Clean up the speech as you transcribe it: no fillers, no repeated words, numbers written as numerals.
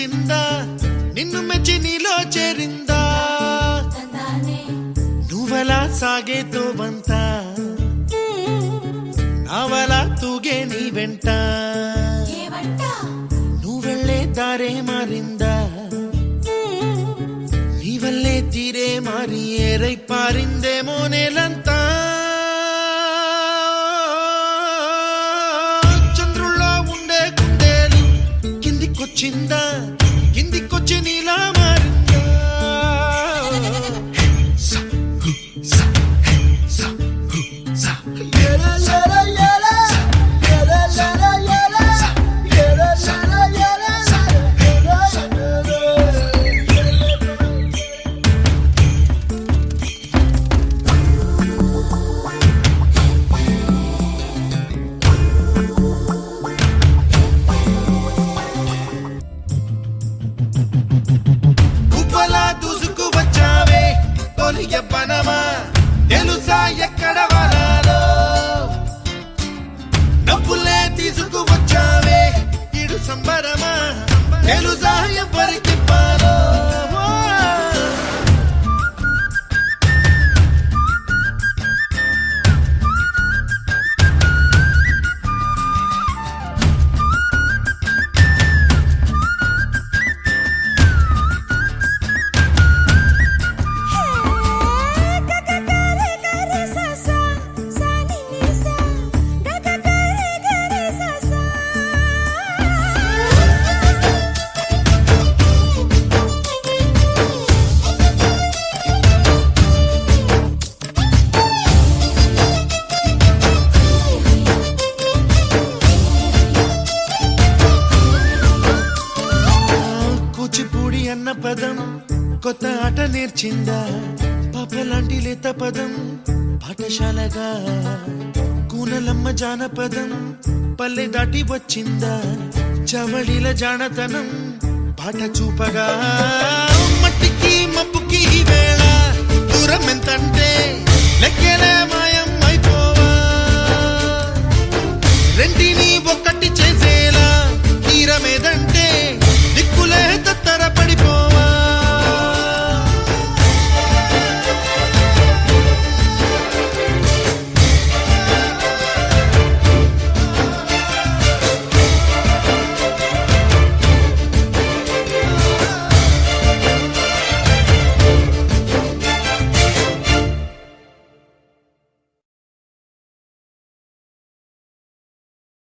వచ్చిందా నిన్ను మెచ్చి నీలో చేరిందా నువ్వలా సాగేతో బంత నావలా తూగే నీ వెంట నువ్వెళ్ళే దారే మారిందా నీ వల్లే తీరే మారి ఏరై పారిందేమో నేలంతా చంద్రుల్లో ఉండే గుండెలు కిందికొచ్చిందా కిందికొచ్చి నీలా మారిందా పనమా తెలుసా ఎక్కడ వరాలో డబ్బులే తీసుకువచ్చావే ఇడు సంబరమా తెలుసా ఎవరికి పాలో కూచిపూడి అన్న పదం కొత్త ఆట నేర్చిందా పాపలాంటి లేత పదం పాఠశాలగా కూనలమ్మ జానపదం పల్లె దాటి వచ్చిందా చవడిల జానతనం పాట చూపగా మట్టికి మబ్బుకి వేళ దూరం ఎంతంటే లెక్కలే మాయ